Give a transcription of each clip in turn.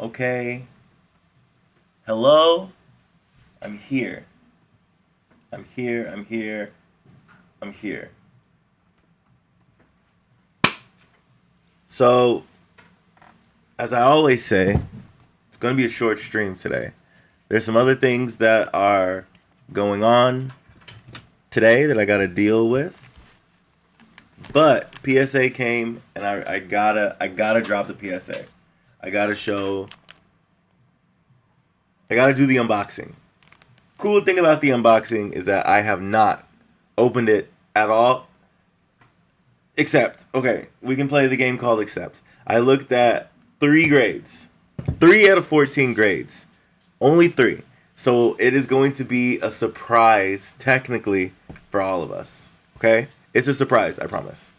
Okay. Hello? I'm here. I'm here. I'm here. I'm here. So, as I always say, it's going to be a short stream today. There's some other things that are going on today that I got to deal with. But PSA came and I gotta drop the PSA. I gotta do the unboxing. Cool thing about the unboxing is that I have not opened it at all. Except, okay, we can play the game called Accept. I looked at 3 grades. 3 out of 14 grades. Only 3. So it is going to be a surprise, technically, for all of us. Okay? It's a surprise, I promise.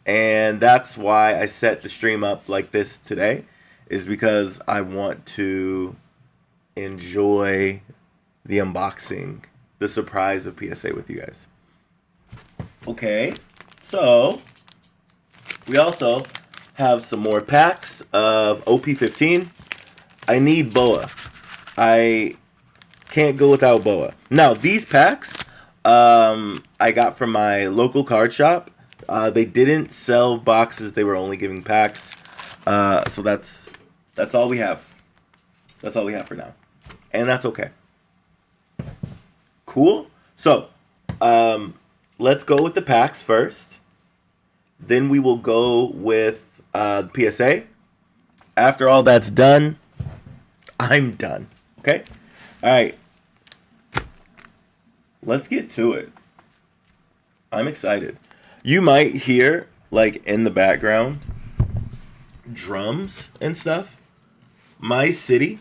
And that's why I set the stream up like this today, is because I want to enjoy the unboxing, the surprise of PSA with you guys. Okay, so we also have some more packs of OP15. I need Boa. I can't go without Boa. Now, these packs I got from my local card shop. They didn't sell boxes; they were only giving packs. So that's all we have. That's all we have for now, and that's okay. Cool. So, let's go with the packs first. Then we will go with the PSA. After all that's done, I'm done. Okay? All right. Let's get to it. I'm excited. You might hear, like, in the background, drums and stuff. My city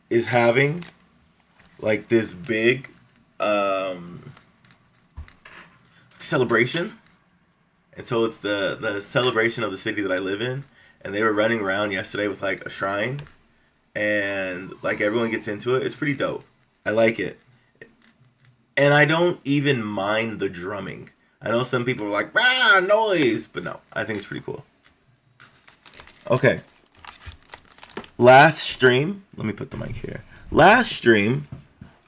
is having, like, this big celebration. And so it's the celebration of the city that I live in. And they were running around yesterday with, like, a shrine. And, like, everyone gets into it. It's pretty dope. I like it. And I don't even mind the drumming. I know some people are like, ah, noise. But no, I think it's pretty cool. Okay. Last stream. Let me put the mic here. Last stream,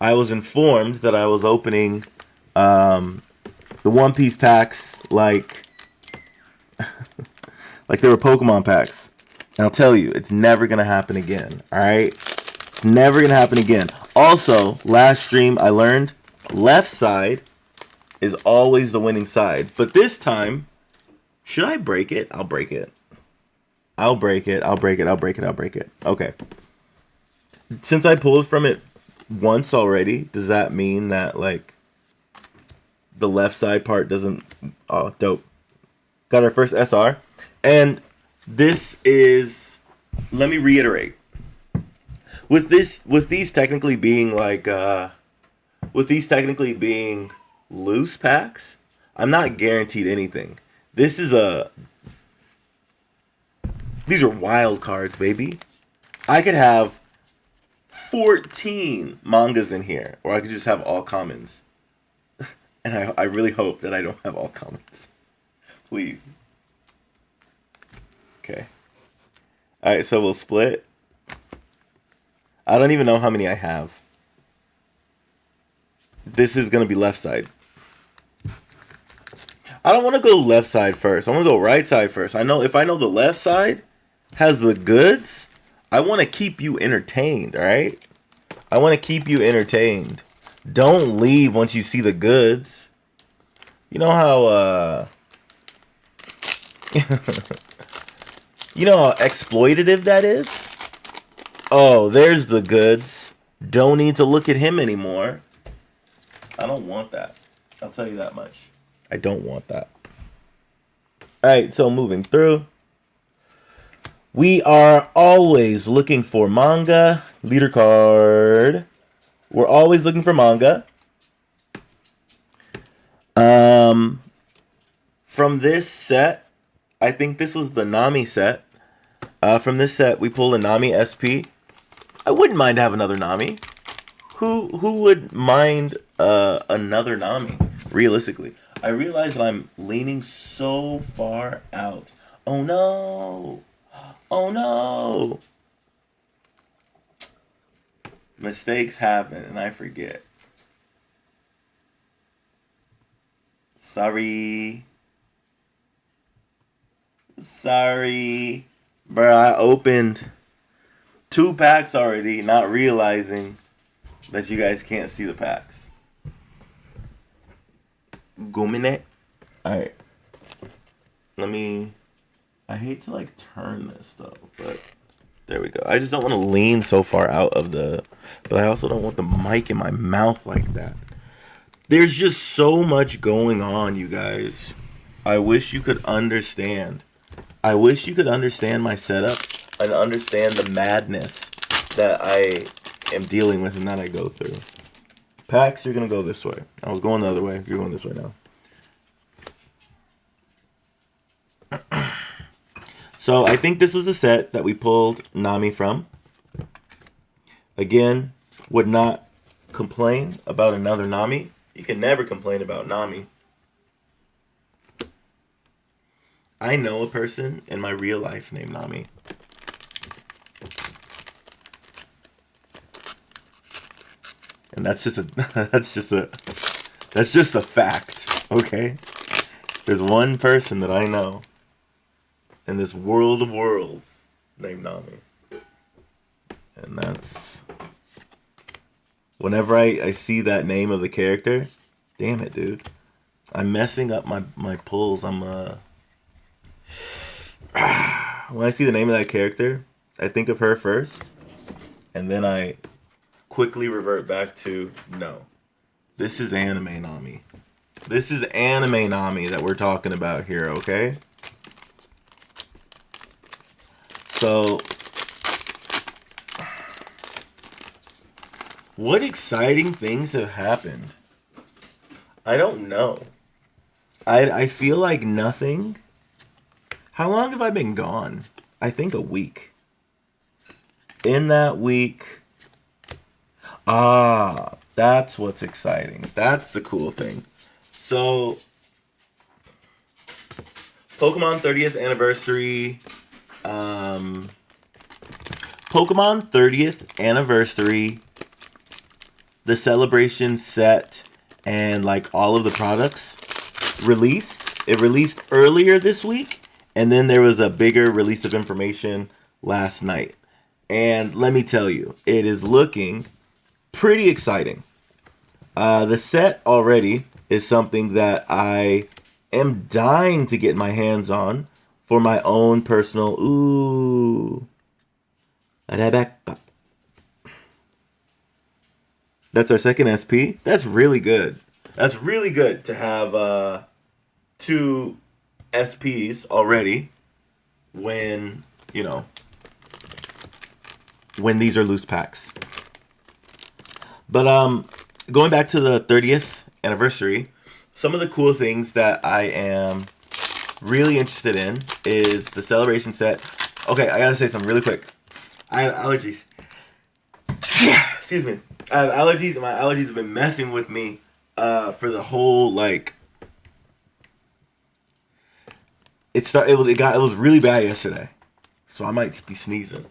I was informed that I was opening the One Piece packs like like they were Pokemon packs. And I'll tell you, it's never going to happen again. Alright? It's never going to happen again. Also, last stream I learned left side is always the winning side. But this time, should I break it? I'll break it. I'll break it. I'll break it. I'll break it. I'll break it. Okay. Since I pulled from it once already, does that mean that, like, the left side part doesn't... Oh, dope. Got our first SR. And this is... Let me reiterate. With these technically being, like, with these technically being loose packs, I'm not guaranteed anything. These are wild cards, baby. I could have 14 mangas in here, or I could just have all commons. And I really hope that I don't have all commons. Please. Okay. Alright, so we'll split. I don't even know how many I have. This is going to be left side. I don't want to go left side first. I want to go right side first. If I know the left side has the goods, I want to keep you entertained, alright? I want to keep you entertained. Don't leave once you see the goods. You know how, you know how exploitative that is? Oh, there's the goods. Don't need to look at him anymore. I don't want that. I'll tell you that much. I don't want that. Alright, so moving through. We are always looking for manga. Leader card. We're always looking for manga. From this set, I think this was the Nami set. From this set, we pull a Nami SP. I wouldn't mind to have another Nami. Who would mind another Nami, realistically? I realize that I'm leaning so far out. Oh no! Oh no! Mistakes happen and I forget. Sorry. Sorry. Bruh, I opened 2 packs already, not realizing that you guys can't see the packs. Gumine. Alright. I hate to, like, turn this, though, but there we go. I just don't want to lean so far out of the... But I also don't want the mic in my mouth like that. There's just so much going on, you guys. I wish you could understand. I wish you could understand my setup and understand the madness that I am dealing with and that I go through. Packs, you're going to go this way. I was going the other way. You're going this way now. So I think this was the set that we pulled Nami from. Again, would not complain about another Nami. You can never complain about Nami. I know a person in my real life named Nami. And that's just a That's just a fact, okay? There's one person that I know in this world of worlds named Nami. And that's... Whenever I see that name of the character, damn it, dude. I'm messing up my pulls. When I see the name of that character, I think of her first, and then I quickly revert back to, no. This is anime Nami. This is anime Nami that we're talking about here, okay? So, what exciting things have happened? I don't know. I feel like nothing. How long have I been gone? I think a week. In that week... that's what's exciting. That's the cool thing. So, Pokemon 30th anniversary. Pokemon 30th anniversary. The celebration set and like all of the products released. It released earlier this week, and then there was a bigger release of information last night. And let me tell you, it is looking pretty exciting. The set already is something that I am dying to get my hands on for my own personal... Ooh. That's our second SP. That's really good. That's really good to have 2 SPs already when, you know, when these are loose packs. But going back to the 30th anniversary, some of the cool things that I am really interested in is the celebration set. Okay, I gotta say something really quick. I have allergies. Excuse me. I have allergies, and my allergies have been messing with me for the whole, like... It was really bad yesterday, so I might be sneezing.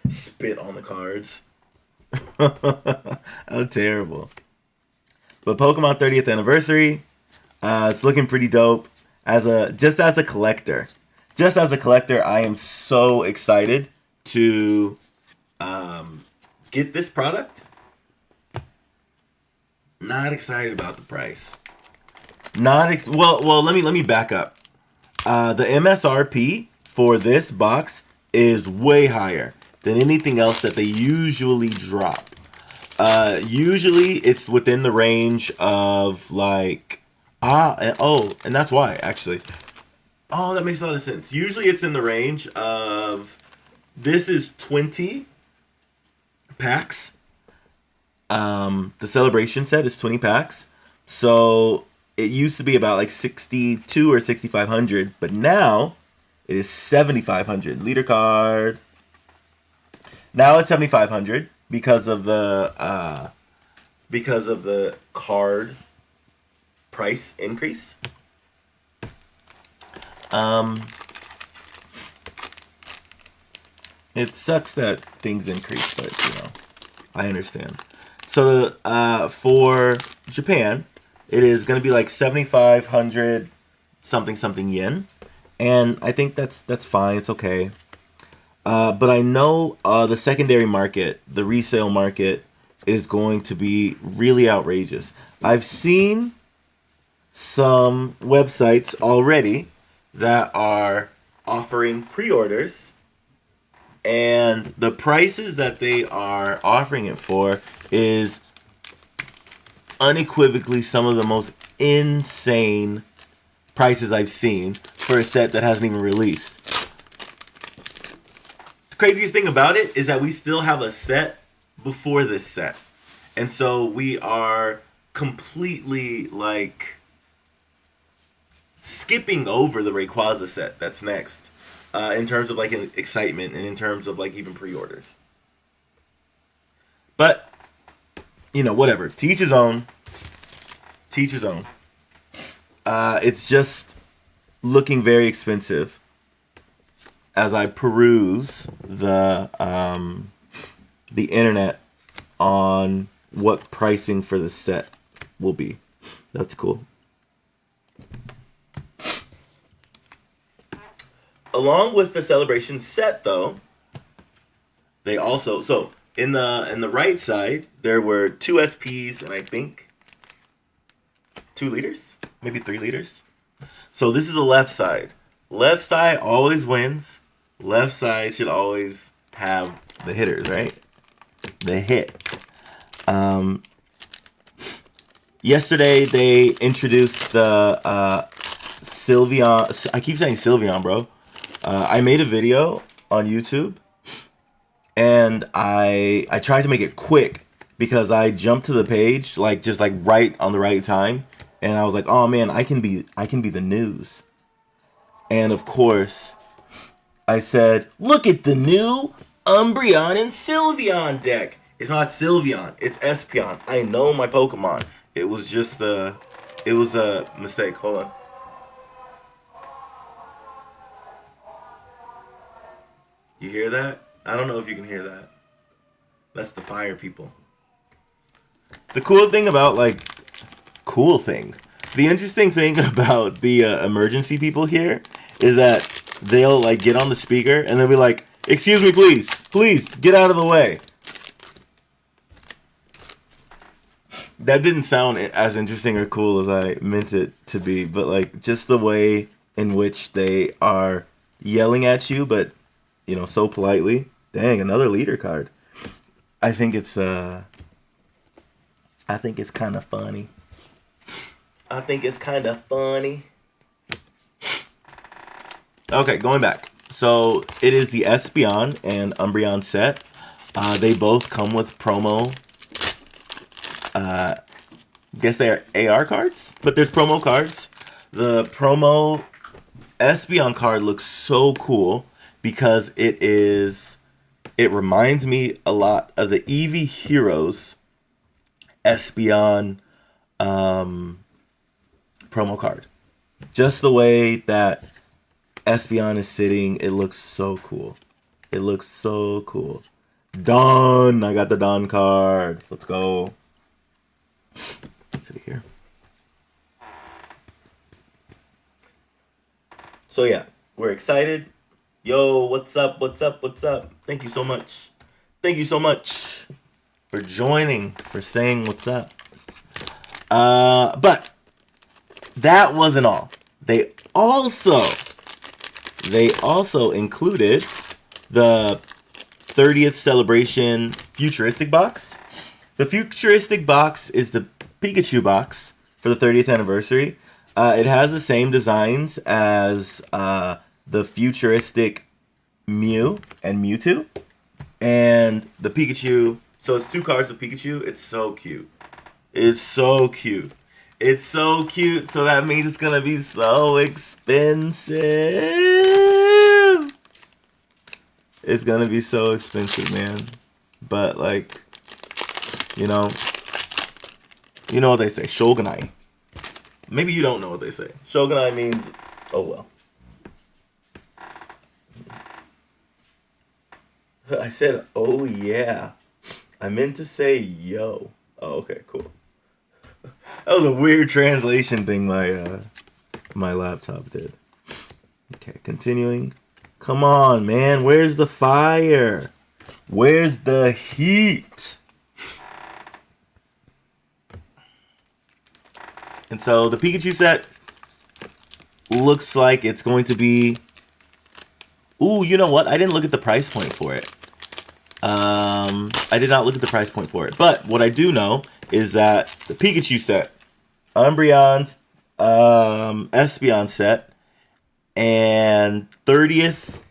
Spit on the cards. How terrible. But Pokemon 30th anniversary, it's looking pretty dope. Just as a collector, I am so excited to get this product. Not excited about the price. Well. Let me back up. The MSRP for this box is way higher than anything else that they usually drop. Usually it's within the range of like and that's why actually. Oh, that makes a lot of sense. Usually it's in the range of, this is 20 packs. The celebration set is 20 packs. So it used to be about like 62 or 6,500, but now it is 7,500. Leader card. Now it's 7,500 because of the card price increase. It sucks that things increase, but you know, I understand. So for Japan, it is going to be like 7,500 something yen, and I think that's fine. It's okay. But I know the secondary market, the resale market, is going to be really outrageous. I've seen some websites already that are offering pre-orders, and the prices that they are offering it for is unequivocally some of the most insane prices I've seen for a set that hasn't even released. The craziest thing about it is that we still have a set before this set, and so we are completely like skipping over the Rayquaza set that's next, in terms of like excitement and in terms of like even pre-orders. But you know, whatever. To each his own. To each his own. It's just looking very expensive as I peruse the the internet on what pricing for the set will be. That's cool. Along with the celebration set, though, they also in the right side there were 2 SPs and I think 2 liters, maybe 3 liters. So this is the left side. Left side always wins. Left side should always have the hitters, right? The hit. Yesterday they introduced the Sylveon. I keep saying Sylveon, bro. I made a video on YouTube, and I tried to make it quick because I jumped to the page just right on the right time, and I was like, oh man, I can be the news. And of course, I said, look at the new Umbreon and Sylveon deck. It's not Sylveon, it's Espeon. I know my Pokemon. It was just a mistake. Hold on. You hear that? I don't know if you can hear that. That's the fire people. The cool thing about the interesting thing about the emergency people here is that they'll get on the speaker and they'll be like, excuse me, please get out of the way. That didn't sound as interesting or cool as I meant it to be, but just the way in which they are yelling at you, but so politely. Dang, another leader card. I think it's kind of funny. Okay, going back. So it is the Espeon and Umbreon set. They both come with promo. Guess they are AR cards, but there's promo cards. The promo Espeon card looks so cool because it reminds me a lot of the Eevee Heroes Espeon promo card. Just the way that Espeon is sitting, it looks so cool. Dawn, I got the Dawn card. Let's go. Here. So yeah, we're excited. Yo, what's up? Thank you so much for joining, for saying what's up. But that wasn't all. They also included the 30th celebration futuristic box. The futuristic box is the Pikachu box for the 30th anniversary. It has the same designs as the futuristic Mew and Mewtwo. And the Pikachu. So it's 2 cards of Pikachu. It's so cute. So that means it's going to be so expensive. It's going to be so expensive, man. But you know what they say, Shogunai. Maybe you don't know what they say. Shogunai means, oh well. I said, oh yeah. I meant to say, yo. Oh, okay, cool. That was a weird translation thing my laptop did. Okay, continuing. Come on, man. Where's the fire? Where's the heat? And so the Pikachu set looks like it's going to be... Ooh, you know what? I didn't look at the price point for it. I did not look at the price point for it. But what I do know is that the Pikachu set, Umbreon's Espeon set, and 30th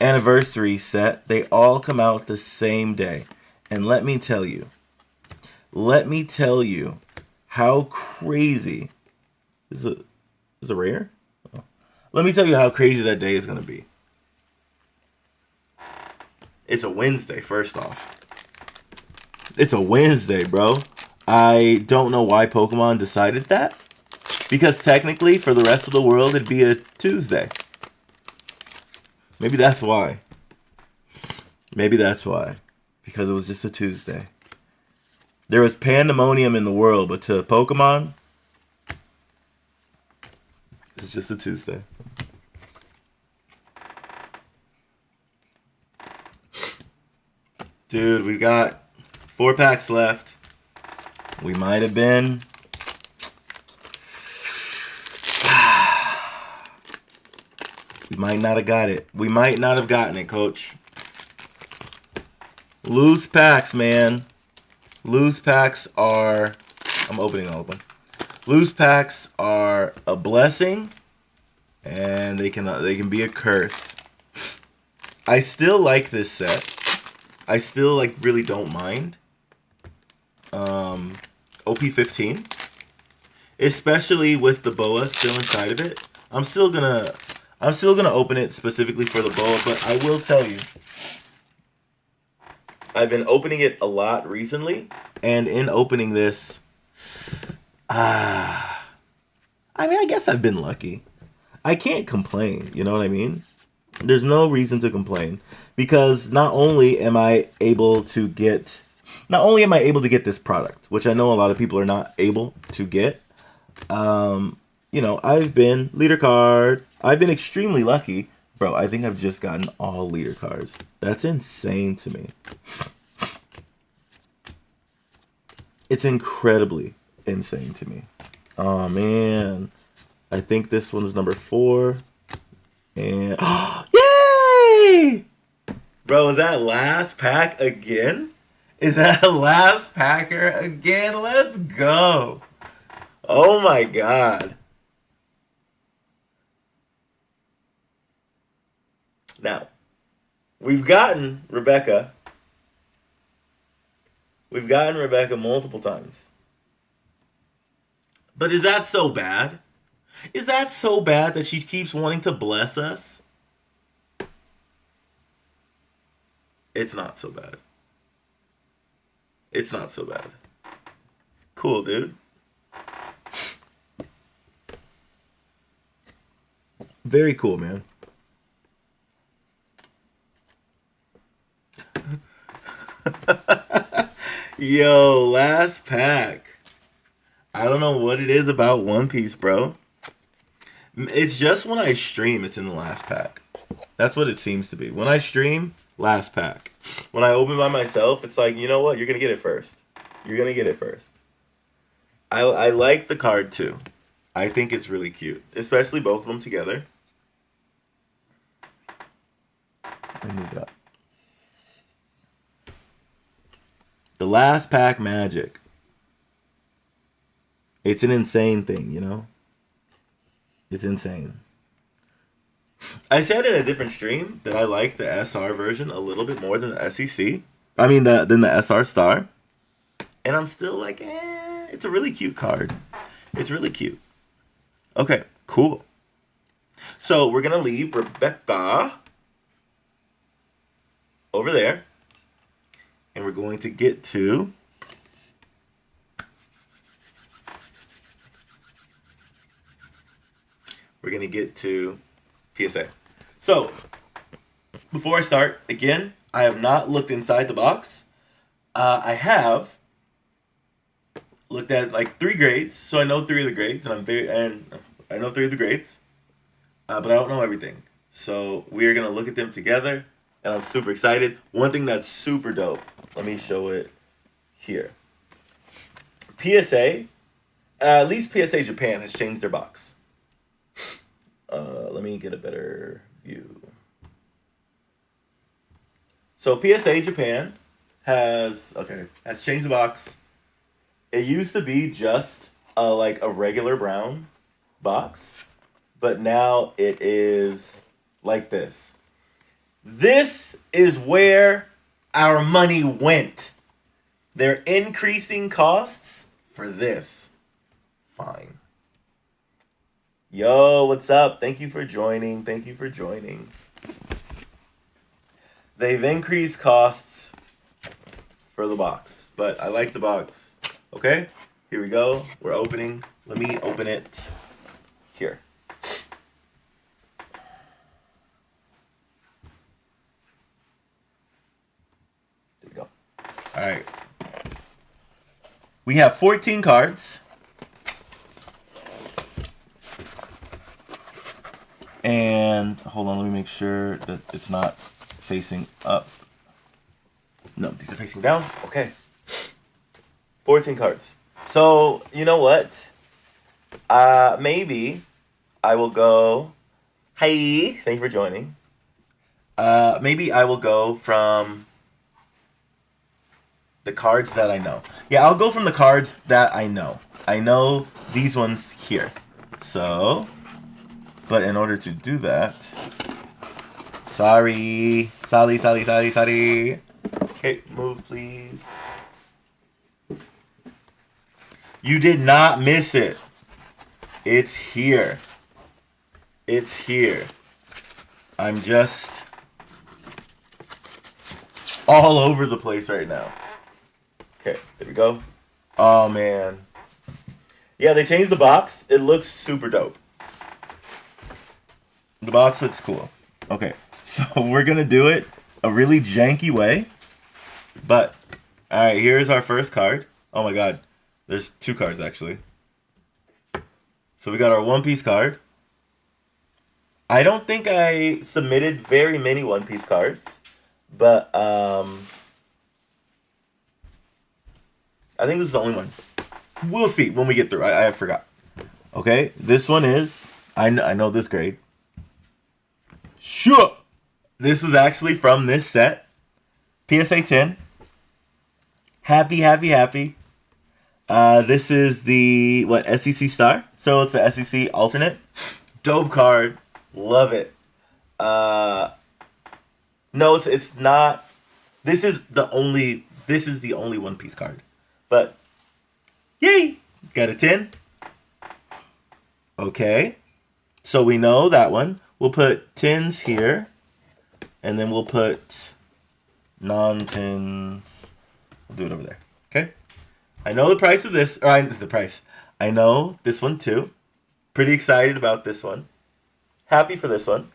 anniversary set, they all come out the same day. And let me tell you how crazy is it rare? Oh. Let me tell you how crazy that day is going to be. It's a Wednesday, first off. It's a Wednesday, bro. I don't know why Pokemon decided that. Because technically, for the rest of the world, it'd be a Tuesday. Maybe that's why. because it was just a Tuesday. There was pandemonium in the world, but to Pokemon, it's just a Tuesday. Dude, we got 4 packs left. We might have been... We might not have got it. We might not have gotten it, coach. Loose packs, man. Loose packs are... I'm opening all of them. Loose packs are a blessing, and they can be a curse. I still like this set. I still really don't mind. OP15, especially with the boa still inside of it. I'm still gonna open it specifically for the boa, but I will tell you, I've been opening it a lot recently, and in opening this, I guess I've been lucky. I can't complain, you know what I mean? There's no reason to complain, because not only am I able to get this product, which I know a lot of people are not able to get. I've been leader card. I've been extremely lucky. Bro, I think I've just gotten all leader cards. That's insane to me. It's incredibly insane to me. Oh, man. I think this one's number 4. And... yay! Bro, is that last pack again? Is that last packer again? Let's go. Oh, my God. Now, we've gotten Rebecca. We've gotten Rebecca multiple times. But is that so bad? Is that so bad that she keeps wanting to bless us? It's not so bad. It's not so bad. Cool, dude. Very cool, man. Yo, last pack. I don't know what it is about One Piece, bro. It's just when I stream, it's in the last pack. That's what it seems to be. When I stream, last pack. When I open by myself, it's like, you know what? You're going to get it first. You're going to get it first. I like the card, too. I think it's really cute. Especially both of them together. Let me move it up. The last pack magic. It's an insane thing, you know? It's insane. I said in a different stream that I like the SR version a little bit more than the SEC. Than the SR Star. And I'm still like, it's a really cute card. It's really cute. Okay, cool. So we're going to leave Rebecca over there. And we're going to get to... We're going to get to PSA. So, before I start, again, I have not looked inside the box. I have looked at like 3 grades, so I know 3 of the grades, and I know 3 of the grades, but I don't know everything. So we are going to look at them together, and I'm super excited. One thing that's super dope, let me show it here. PSA, at least PSA Japan has changed their box. Let me get a better view. So PSA Japan has changed the box. It used to be just a regular brown box, but now it is like this. This is where our money went. They're increasing costs for this. Fine. Yo, what's up? Thank you for joining. Thank you for joining. They've increased costs for the box, but I like the box. Okay, here we go. We're opening. Let me open it here. There we go. Alright. We have 14 cards. And hold on, let me make sure that it's not facing up. No, these are facing down. Okay. 14 cards. So, you know what? Maybe I will go. Hey, thank you for joining. Maybe I will go from the cards that I know. Yeah, I'll go from the cards that I know. I know these ones here. So, but in order to do that, sorry. Okay, move please. You did not miss it. It's here. It's here. I'm just all over the place right now. Okay, there we go. Oh, man. Yeah, they changed the box. It looks super dope. The box looks cool. Okay, so we're going to do it a really janky way. But, alright, here's our first card. Oh my god. There's 2 cards, actually. So we got our One Piece card. I don't think I submitted very many One Piece cards. But, I think this is the only one. We'll see when we get through. I forgot. Okay, this one is... I know this grade. Sure! This is actually from this set. PSA 10. Happy. This is the, SEC Star? So it's the SEC alternate. Dope card. Love it. No, it's not. This is the only One Piece card. But, yay! Got a 10. Okay. So we know that one. We'll put 10s here. And then we'll put non-10s. We'll do it over there. Okay? I know the price of this. I know this one too. Pretty excited about this one. Happy for this one.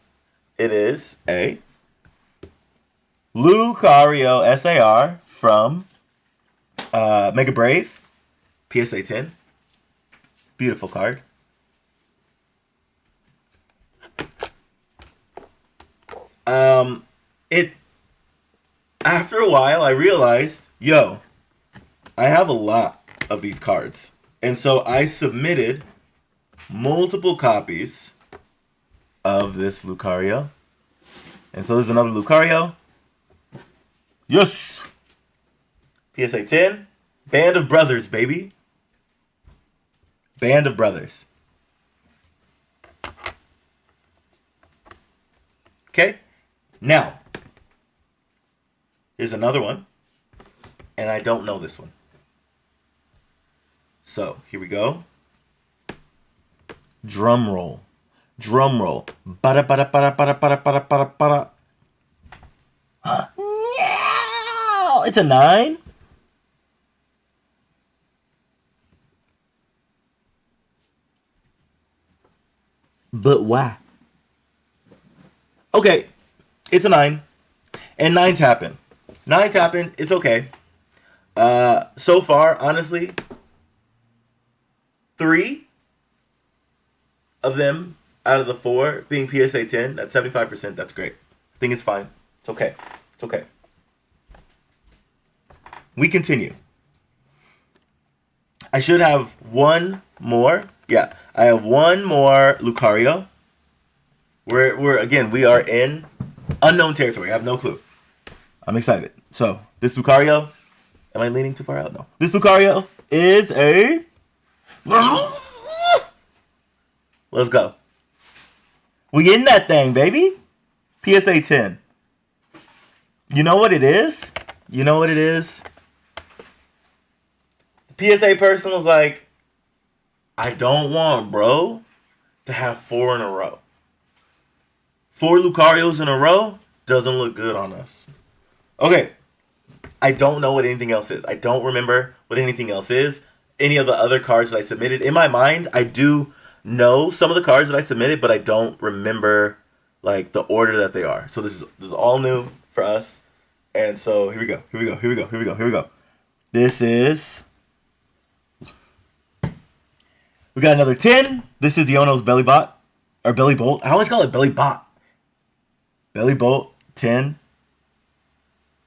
It is a Lucario SAR from Mega Brave. PSA 10. Beautiful card. After a while, I realized, I have a lot of these cards. And so I submitted multiple copies of this Lucario. And so there's another Lucario. Yes! PSA 10. Band of Brothers, baby. Band of Brothers. Okay? Now, here's another one. And I don't know this one. So, here we go. Drum roll. Drum roll. Bada bada bada bada bada bada bada bada. No! It's a 9? But why? Okay, it's a 9. And 9s happen. 9s happen. It's okay. So far, honestly, 3 of them out of the 4 being PSA 10, that's 75%. That's great. I think it's fine. It's okay. It's okay. We continue. I should have one more. Yeah, I have one more Lucario. We are in unknown territory. I have no clue. I'm excited. So, this Lucario, am I leaning too far out? No. This Lucario is a... Let's go. We in that thing, baby. PSA 10. You know what it is? You know what it is? The PSA person was like, I don't want, bro, to have 4 in a row. 4 Lucarios in a row doesn't look good on us. Okay. I don't know what anything else is. I don't remember what anything else is. Any of the other cards that I submitted. In my mind, I do know some of the cards that I submitted, but I don't remember like the order that they are. So this is all new for us. And so here we go. This is... We got another 10. This is the Ono's Belly Bot. Or Belly Bolt. I always call it Belly Bot. Belly Bolt, 10.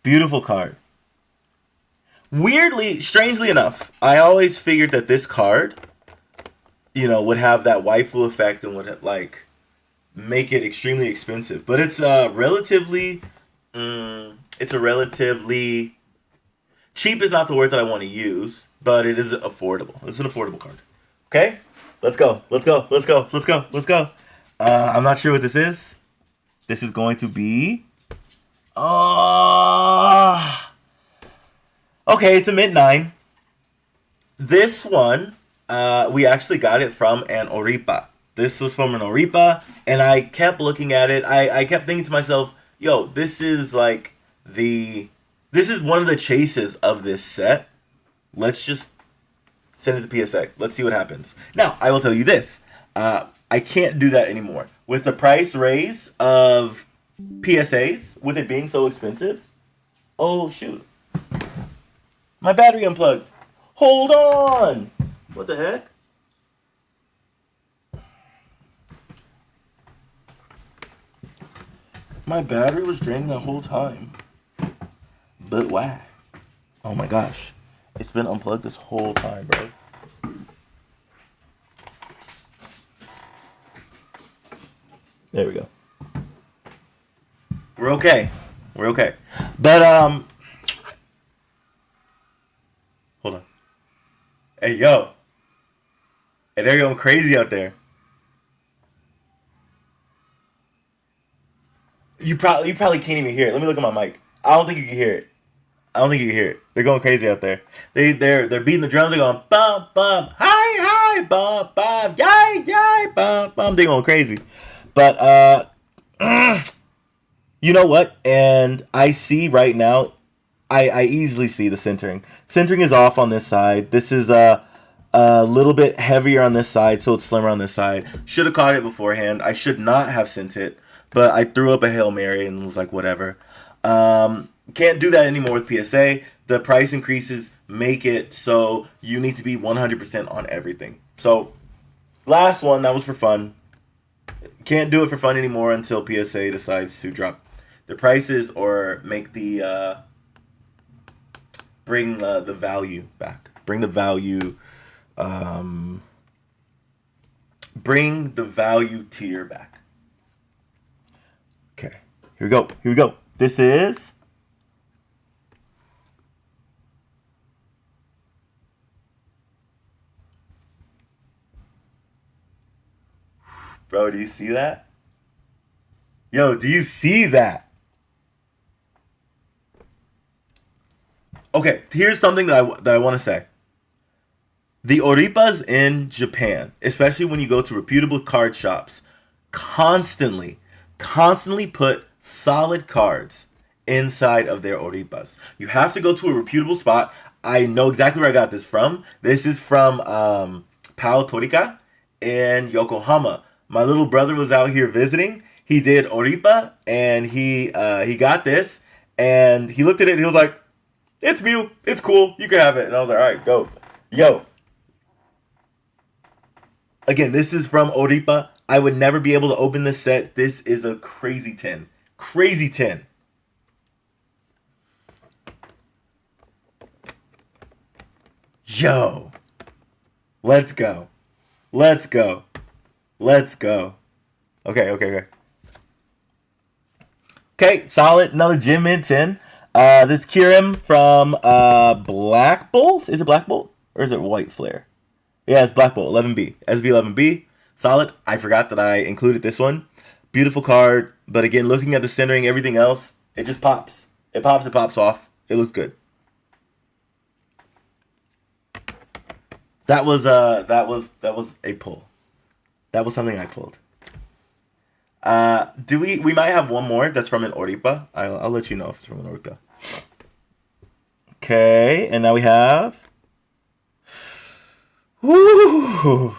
Beautiful card. Weirdly, strangely enough, I always figured that this card, you know, would have that waifu effect and would, like, make it extremely expensive. But it's relatively... it's a relatively... Cheap is not the word that I want to use, but it is affordable. It's an affordable card. Okay? Let's go. Let's go. Let's go. Let's go. Let's go. I'm not sure what this is. This is going to be... Okay, it's a mint 9. This one, we actually got it from an Oripa. This was from an Oripa, and I kept looking at it. I kept thinking to myself, yo, this is like this is one of the chases of this set. Let's just send it to PSA. Let's see what happens. Now, I will tell you this. I can't do that anymore. With the price raise of PSAs, with it being so expensive, oh, shoot. My battery unplugged. Hold on. What the heck? My battery was draining the whole time. But why? Oh my gosh. It's been unplugged this whole time, bro. There we go. We're okay. We're okay. But, hold on. Hey, yo. Hey, they're going crazy out there. You probably can't even hear it. Let me look at my mic. I don't think you can hear it. I don't think you can hear it. They're going crazy out there. They're beating the drums. They're going bum bum hi bum bum yay yay bum bum. They're going crazy. But you know what? And I see right now, I easily see the centering. Centering is off on this side. This is a little bit heavier on this side, so it's slimmer on this side. Should have caught it beforehand. I should not have sent it, but I threw up a Hail Mary and was like, whatever. Can't do that anymore with PSA. The price increases make it so you need to be 100% on everything. So, last one, that was for fun. Can't do it for fun anymore until PSA decides to drop the prices or make the bring the value back. Bring the value tier back. Okay, here we go. Here we go. This is bro, do you see that? Yo, do you see that? Okay, here's something that I want to say. The Oripas in Japan, especially when you go to reputable card shops, constantly put solid cards inside of their Oripas. You have to go to a reputable spot. I know exactly where I got this from. This is from Pao Torika in Yokohama. My little brother was out here visiting. He did Oripa, and he got this, and he looked at it, and he was like, it's Mew. It's cool. You can have it. And I was like, all right, go. Yo. Again, this is from Oripa. I would never be able to open this set. This is a crazy 10. Crazy 10. Yo. Let's go. Let's go. Let's go. Okay. Okay, solid. Another Gym Mint 10. This Kirim from Black Bolt. Is it Black Bolt? Or is it White Flare? Yeah, it's Black Bolt. 11B. SV11B. Solid. I forgot that I included this one. Beautiful card. But again, looking at the centering, everything else, it just pops. It pops off. It looks good. That was a pull. That was something I pulled. We might have one more that's from an Oripa. I'll let you know if it's from an Oripa. Okay, and now we have. Woo.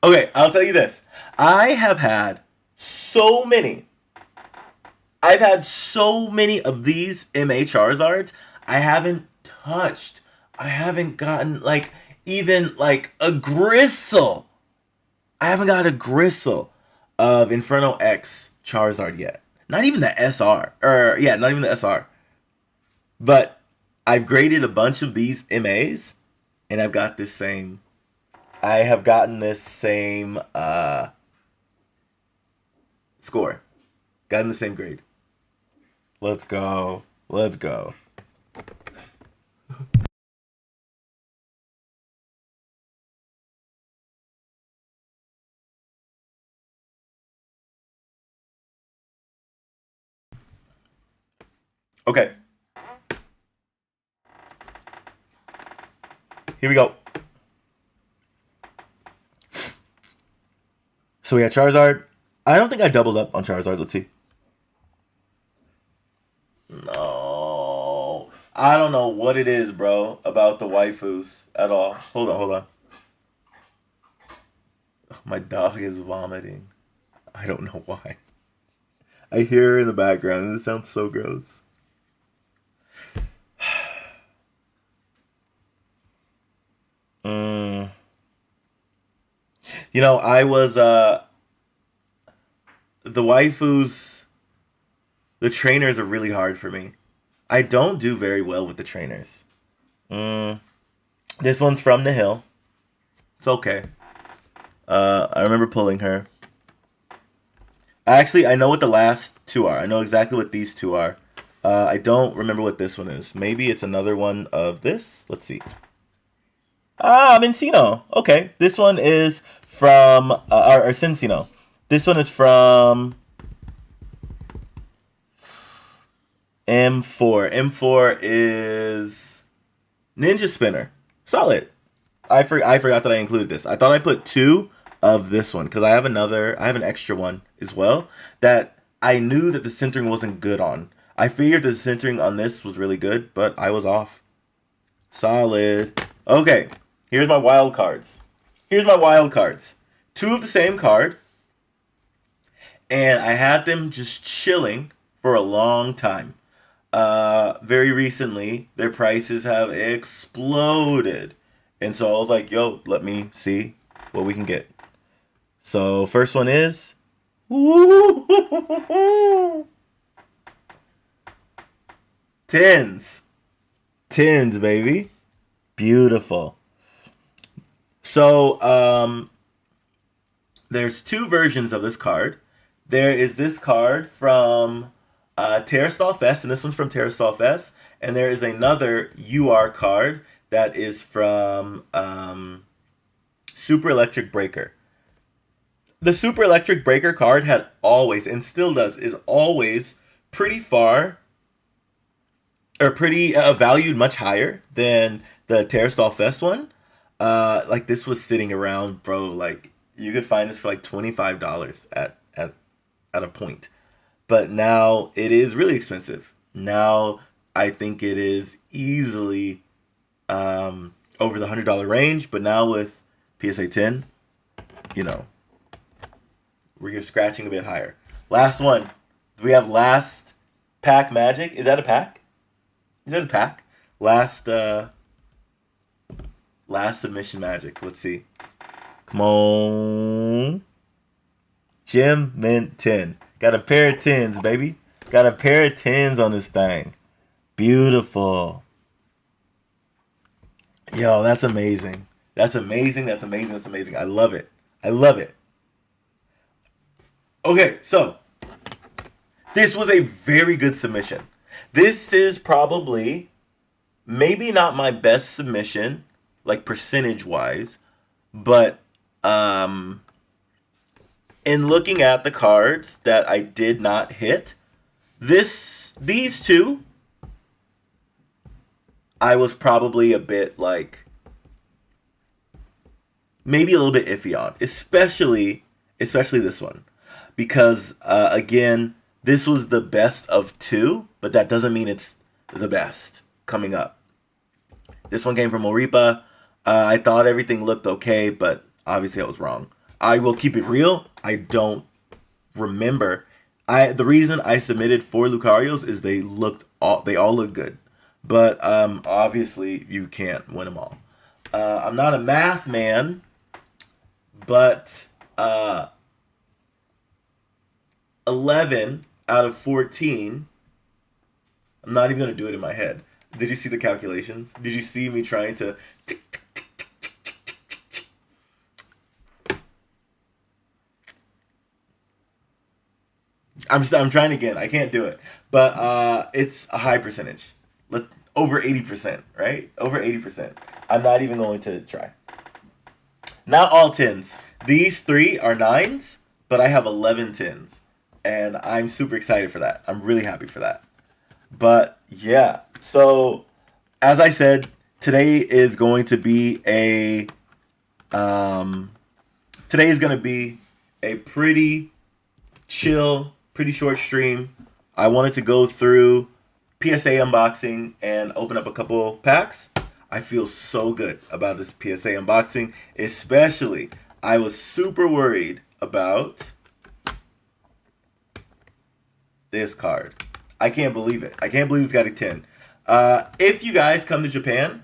Okay, I'll tell you this. I've had so many of these MA Charizards. I haven't touched. I haven't gotten like even like a gristle. I haven't got a gristle of Inferno X Charizard yet. Not even the SR. Not even the SR. But I've graded a bunch of these MAs, and I've got this same. I have gotten this same score. Gotten the same grade. Let's go. Let's go. Okay. Here we go. So we got Charizard. I don't think I doubled up on Charizard. Let's see. No. I don't know what it is, bro, about the waifus at all. Hold on. My dog is vomiting. I don't know why. I hear her in the background and it sounds so gross. You know, I was the waifus, the trainers are really hard for me. I don't do very well with the trainers. This one's from the hill. It's okay. I remember pulling her. Actually, I know what the last two are. I know exactly what these two are. I don't remember what this one is. Maybe it's another one of this. Let's see. Mincino. Okay. This one is from, or Cincino. This one is from M4. M4 is Ninja Spinner. Solid. I forgot that I included this. I thought I put two of this one because I have an extra one as well that I knew that the centering wasn't good on. I figured the centering on this was really good, but I was off. Solid. Okay, here's my wild cards. Two of the same card, and I had them just chilling for a long time. Very recently, their prices have exploded. And so I was like, yo, let me see what we can get. So first one is tens. Tens, baby. Beautiful. So there's two versions of this card. There is this card from Terrastal Fest, and this one's from Terrastal Fest. And there is another UR card that is from Super Electric Breaker. The Super Electric Breaker card had always, and still does, is always pretty far, or pretty valued much higher than the Terrastal Fest one. Like this was sitting around, bro, like you could find this for like $25 at a point. But now it is really expensive. Now I think it is easily over the $100 range, but now with PSA 10, you know, we're scratching a bit higher. Last one. Do we have last pack magic? Is that a pack? Last submission magic. Let's see. Come on. Gem Mint 10. Got a pair of 10s, baby. Got a pair of 10s on this thing. Beautiful. Yo, that's amazing. That's amazing. I love it. Okay, so this was a very good submission. This is probably maybe not my best submission, like percentage-wise, but in looking at the cards that I did not hit, these two, I was probably a bit like maybe a little bit iffy on, especially this one, because again, this was the best of two, but that doesn't mean it's the best coming up. This one came from Oripa. I thought everything looked okay, but obviously I was wrong. I will keep it real. I don't remember. The reason I submitted 4 Lucarios is they all look good. but obviously you can't win them all. I'm not a math man, but 11 out of 14. I'm not even gonna do it in my head. Did you see the calculations? Did you see me trying to? I'm trying again. I can't do it, but it's a high percentage. Over 80%, right? Over 80%. I'm not even going to try. Not all 10s. These 3 are 9s, but I have 11 10s, and I'm super excited for that. I'm really happy for that. But yeah, so as I said, today is going to be a pretty chill, pretty short stream. I wanted to go through PSA unboxing and open up a couple packs. I feel so good about this PSA unboxing, especially I was super worried about this card. I can't believe it. I can't believe it's got a 10. If you guys come to Japan,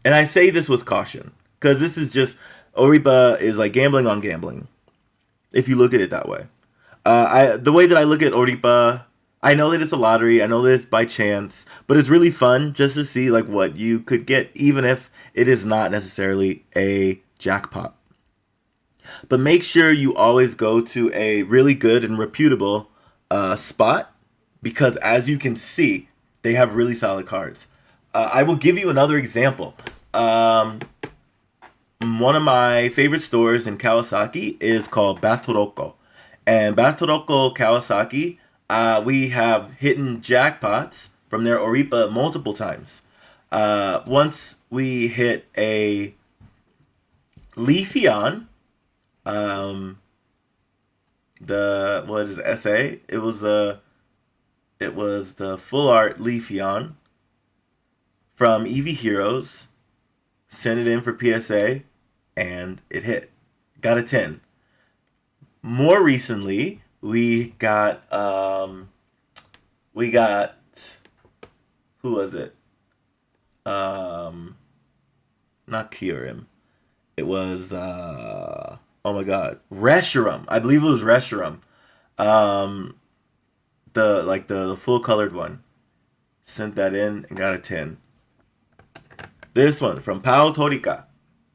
and I say this with caution, because this is just, Oripa is like gambling on gambling, if you look at it that way. The way that I look at Oripa, I know that it's a lottery, I know that it's by chance, but it's really fun just to see like what you could get, even if it is not necessarily a jackpot. But make sure you always go to a really good and reputable spot, because as you can see, they have really solid cards. I will give you another example. One of my favorite stores in Kawasaki is called Batoroko. And Batoroko Kawasaki, we have hidden jackpots from their Oripa multiple times. Once we hit a Leafeon, what is it, SA? It was the full art Leafeon from Eevee Heroes. Sent it in for PSA, and it hit. Got a 10. More recently, we got who was it? Not Kyurem. It was oh my god, Reshiram. I believe it was Reshiram. The full colored one. Sent that in and got a 10. This one from Pao Torika,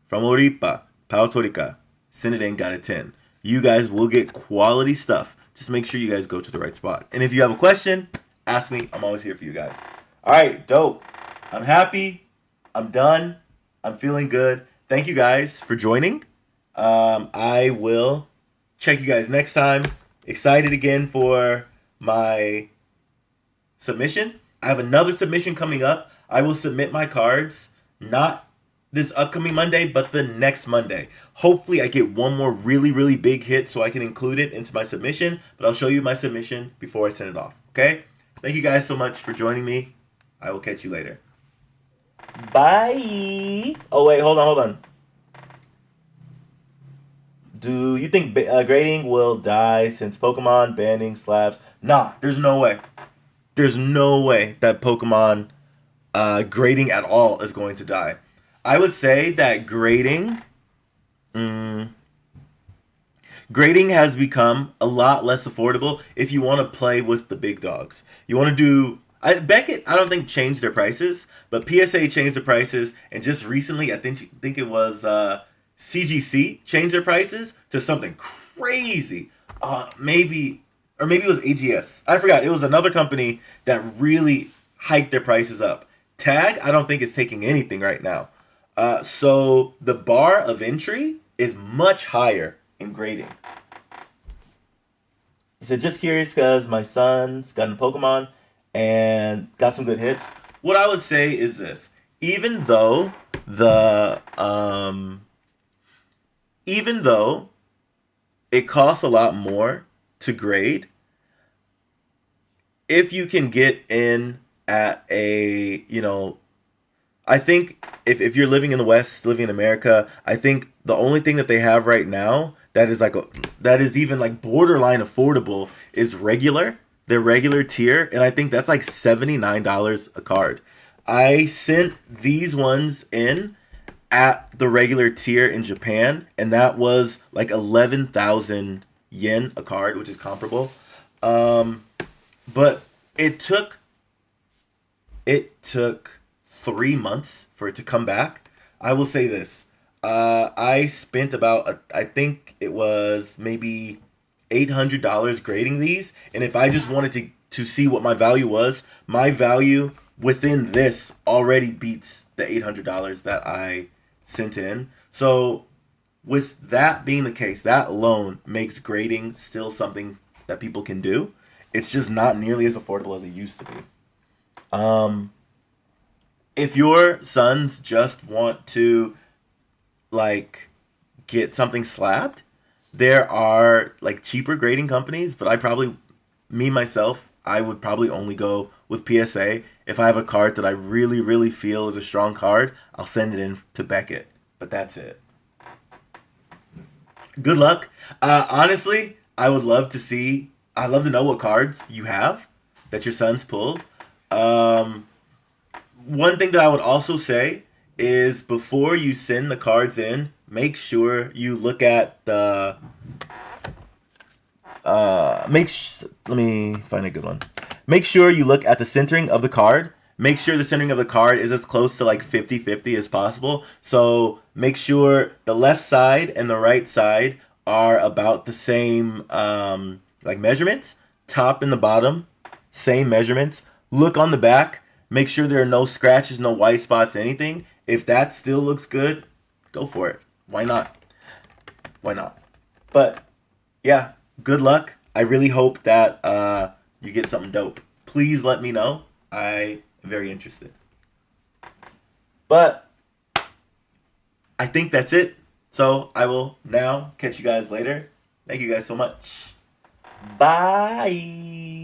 from Oripa, Pao Torika, sent it in, got a 10. You guys will get quality stuff. Just make sure you guys go to the right spot. And if you have a question, ask me. I'm always here for you guys. All right, dope. I'm happy. I'm done. I'm feeling good. Thank you guys for joining. I will check you guys next time. Excited again for my submission. I have another submission coming up. I will submit my cards. Not this upcoming Monday, but the next Monday. Hopefully I get one more really, really big hit so I can include it into my submission. But I'll show you my submission before I send it off. Okay? Thank you guys so much for joining me. I will catch you later. Bye. Oh, wait. Hold on. Do you think grading will die since Pokemon banning slabs? Nah, there's no way. There's no way that Pokemon grading at all is going to die. I would say that grading has become a lot less affordable if you want to play with the big dogs. You want to do... Beckett, I don't think changed their prices, but PSA changed the prices, and just recently, I think it was CGC changed their prices to something crazy. Maybe it was AGS. I forgot. It was another company that really hiked their prices up. Tag, I don't think it's taking anything right now. So the bar of entry is much higher in grading. He said, just curious because my son's gotten Pokemon and got some good hits. What I would say is this. Even though it costs a lot more to grade, if you can get in at a, I think if you're living in the West, living in America, I think the only thing that they have right now that is even borderline affordable is regular. their regular tier, and I think that's like $79 a card. I sent these ones in at the regular tier in Japan, and that was like 11,000 yen a card, which is comparable. But it took 3 months for it to come back. I will say this: I spent about I think it was maybe $800 grading these, and if I just wanted to see what my value was, my value within this already beats the $800 that I sent in. So with that being the case, that alone makes grading still something that people can do. It's just not nearly as affordable as it used to be. If your sons just want to like get something slabbed, there are like cheaper grading companies, but me myself, I would probably only go with PSA. If I have a card that I really, really feel is a strong card, I'll send it in to Beckett. But that's it. Good luck. Honestly, I'd love to know what cards you have that your sons pulled. One thing that I would also say is before you send the cards in, make sure you look at the let me find a good one. Make sure you look at the centering of the card. Make sure the centering of the card is as close to like 50-50 as possible. So make sure the left side and the right side are about the same like measurements. Top and the bottom, same measurements. Look on the back. Make sure there are no scratches, no white spots, anything. If that still looks good, go for it. Why not? Why not? But yeah, good luck. I really hope that you get something dope. Please let me know. I am very interested. But I think that's it. So I will now catch you guys later. Thank you guys so much. Bye.